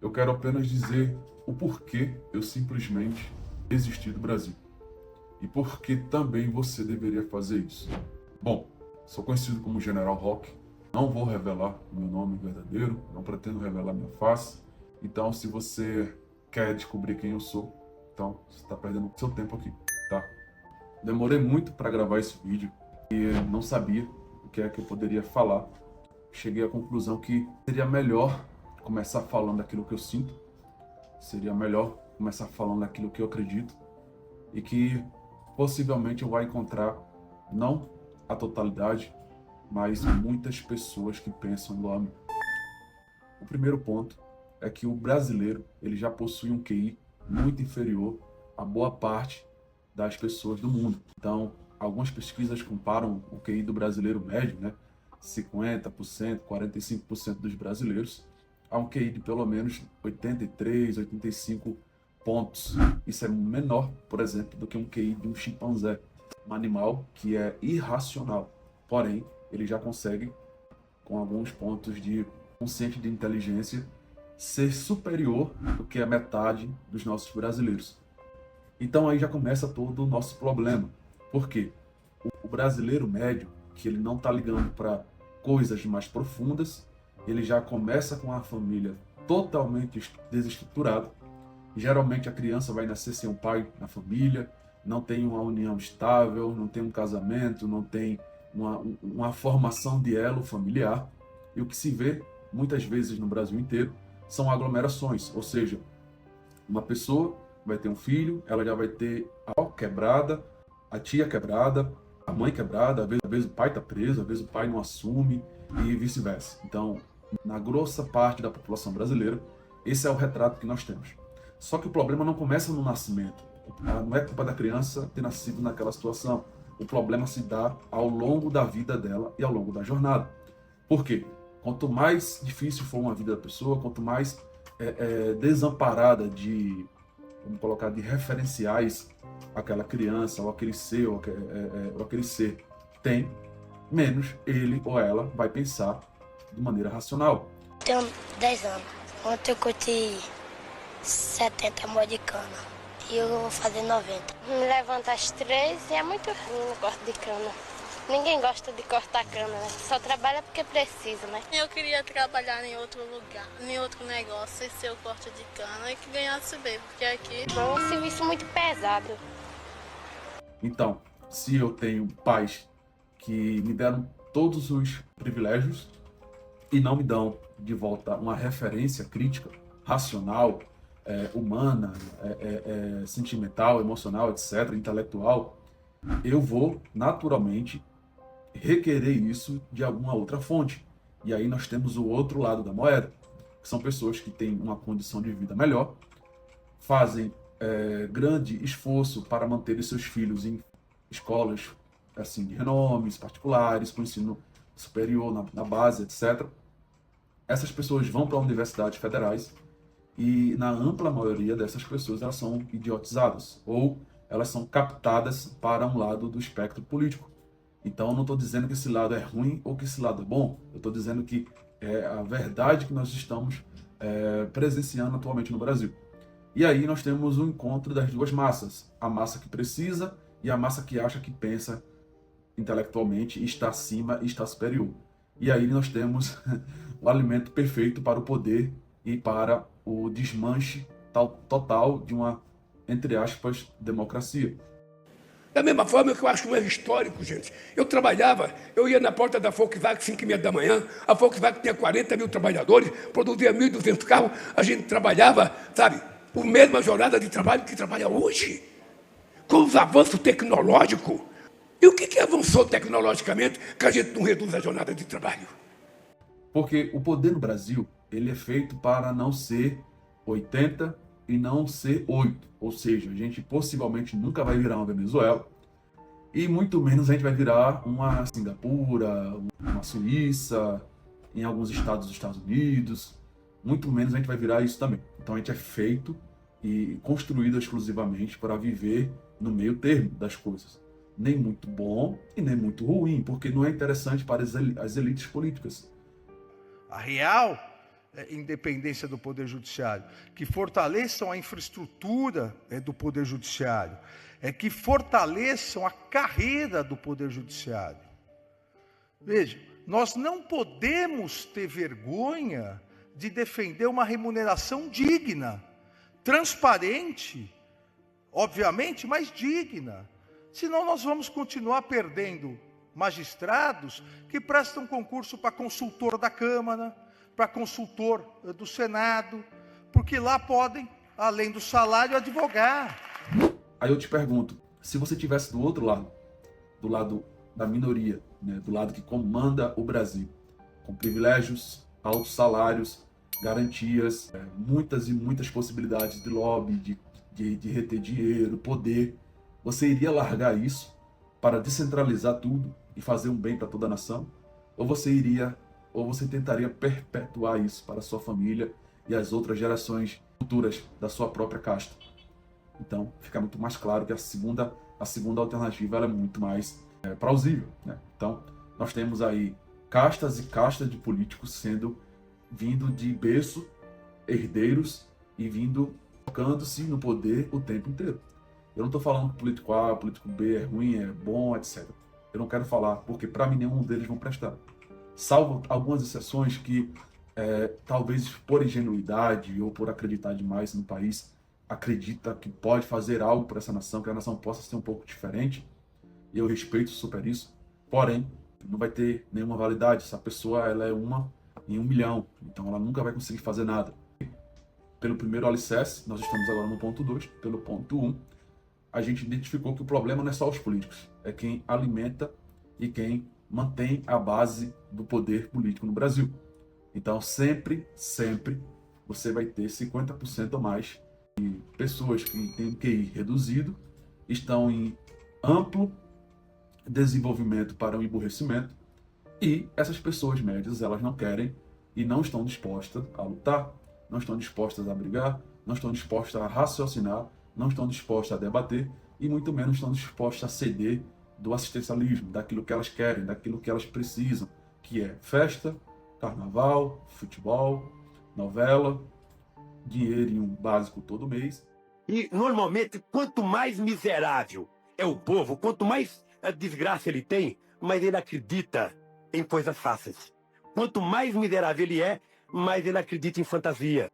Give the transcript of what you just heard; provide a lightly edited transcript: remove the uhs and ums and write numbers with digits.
Eu quero apenas dizer o porquê eu simplesmente desisti do Brasil. E por que também você deveria fazer isso. Bom, sou conhecido como General Rock. Não vou revelar meu nome verdadeiro, não pretendo revelar minha face. Então, se você quer descobrir quem eu sou, então você está perdendo seu tempo aqui, tá? Demorei muito para gravar esse vídeo e não sabia o que é que eu poderia falar. Cheguei à conclusão que seria melhor começar falando aquilo que eu sinto, seria melhor começar falando aquilo que eu acredito e que possivelmente eu vou encontrar não a totalidade, mas muitas pessoas que pensam igual a mim. O primeiro ponto é que o brasileiro ele já possui um QI muito inferior a boa parte das pessoas do mundo. Então, algumas pesquisas comparam o QI do brasileiro médio, né, 50%, 45% dos brasileiros, a um QI de pelo menos 83, 85 pontos. Isso é menor, por exemplo, do que um QI de um chimpanzé, um animal que é irracional. Porém, ele já consegue, com alguns pontos de consciente de inteligência, ser superior do que a metade dos nossos brasileiros. Então aí já começa todo o nosso problema. Por quê? O brasileiro médio, que ele não está ligando para coisas mais profundas, ele já começa com a família totalmente desestruturada. Geralmente a criança vai nascer sem um pai na família, não tem uma união estável, não tem um casamento, não tem uma formação de elo familiar. E o que se vê muitas vezes no Brasil inteiro são aglomerações, ou seja, uma pessoa vai ter um filho, ela já vai ter a avó quebrada, a tia quebrada, a mãe quebrada, às vezes o pai está preso, às vezes o pai não assume e vice-versa. Então, na grossa parte da população brasileira, esse é o retrato que nós temos. Só que o problema não começa no nascimento. Não é culpa da criança ter nascido naquela situação. O problema se dá ao longo da vida dela e ao longo da jornada. Por quê? Quanto mais difícil for uma vida da pessoa, quanto mais desamparada de, vamos colocar, de referenciais aquela criança ou aquele ser ou aquele ser tem, menos ele ou ela vai pensar de maneira racional. Tenho 10 anos. Ontem eu curti 70 moed de cana e eu vou fazer 90. Me levanto às 3 e é muito ruim, não gosto de cana. Ninguém gosta de cortar cana, né? Só trabalha porque precisa, né? Eu queria trabalhar em outro lugar, em outro negócio, sem ser o corte de cana e que ganhasse bem, porque aqui... É um serviço muito pesado. Então, se eu tenho pais que me deram todos os privilégios e não me dão de volta uma referência crítica, racional, humana, sentimental, emocional, etc., intelectual, eu vou naturalmente requerer isso de alguma outra fonte. E aí nós temos o outro lado da moeda, que são pessoas que têm uma condição de vida melhor, fazem grande esforço para manter seus filhos em escolas assim, de renomes particulares, com ensino superior na base, etc. Essas pessoas vão para universidades federais e, na ampla maioria dessas pessoas, elas são idiotizadas ou elas são captadas para um lado do espectro político. Então, eu não estou dizendo que esse lado é ruim ou que esse lado é bom. Eu estou dizendo que é a verdade que nós estamos presenciando atualmente no Brasil. E aí nós temos o encontro das duas massas. A massa que precisa e a massa que acha que pensa intelectualmente e está acima e está superior. E aí nós temos o alimento perfeito para o poder e para o desmanche total de uma, entre aspas, democracia. Da mesma forma que eu acho um erro histórico, gente. Eu ia na porta da Volkswagen às 5h30 da manhã, a Volkswagen tinha 40 mil trabalhadores, produzia 1.200 carros, a gente trabalhava, sabe, a mesma jornada de trabalho que trabalha hoje, com os avanços tecnológicos. E o que avançou tecnologicamente que a gente não reduz a jornada de trabalho? Porque o poder no Brasil, ele é feito para não ser 80 e não ser 8. Ou seja, a gente possivelmente nunca vai virar uma Venezuela e muito menos a gente vai virar uma Singapura, uma Suíça, em alguns estados dos Estados Unidos. Muito menos a gente vai virar isso também. Então a gente é feito e construído exclusivamente para viver no meio termo das coisas. Nem muito bom e nem muito ruim, porque não é interessante para as elites políticas. A real independência do Poder Judiciário, que fortaleçam a infraestrutura do Poder Judiciário, que fortaleçam a carreira do Poder Judiciário. Veja, nós não podemos ter vergonha de defender uma remuneração digna, transparente, obviamente, mas digna. Senão nós vamos continuar perdendo magistrados que prestam concurso para consultor da Câmara, para consultor do Senado, porque lá podem, além do salário, advogar. Aí eu te pergunto, se você estivesse do outro lado, do lado da minoria, né, do lado que comanda o Brasil, com privilégios, altos salários, garantias, muitas e muitas possibilidades de lobby, de reter dinheiro, poder, você iria largar isso para descentralizar tudo e fazer um bem para toda a nação? Ou você tentaria perpetuar isso para a sua família e as outras gerações futuras da sua própria casta? Então, fica muito mais claro que a segunda alternativa ela é muito mais plausível, né? Então, nós temos aí castas e castas de políticos vindo de berço, herdeiros e tocando-se no poder o tempo inteiro. Eu não estou falando que político A, político B é ruim, é bom, etc. Eu não quero falar, porque para mim nenhum deles vão prestar. Salvo algumas exceções que, talvez por ingenuidade ou por acreditar demais no país, acredita que pode fazer algo para essa nação, que a nação possa ser um pouco diferente. E eu respeito super isso. Porém, não vai ter nenhuma validade. Essa pessoa ela é uma em 1 milhão. Então ela nunca vai conseguir fazer nada. Pelo primeiro alicerce, nós estamos agora no ponto 2. Pelo ponto 1, a gente identificou que o problema não é só os políticos. É quem alimenta e quem mantém a base do poder político no Brasil. Então sempre você vai ter 50% ou mais de pessoas que têm QI reduzido, estão em amplo desenvolvimento para o emburrecimento, e essas pessoas médias, elas não querem e não estão dispostas a lutar, não estão dispostas a brigar, não estão dispostas a raciocinar, não estão dispostas a debater e muito menos estão dispostas a ceder do assistencialismo, daquilo que elas querem, daquilo que elas precisam, que é festa, carnaval, futebol, novela, dinheirinho básico todo mês. E, normalmente, quanto mais miserável é o povo, quanto mais desgraça ele tem, mais ele acredita em coisas fáceis. Quanto mais miserável ele é, mais ele acredita em fantasia.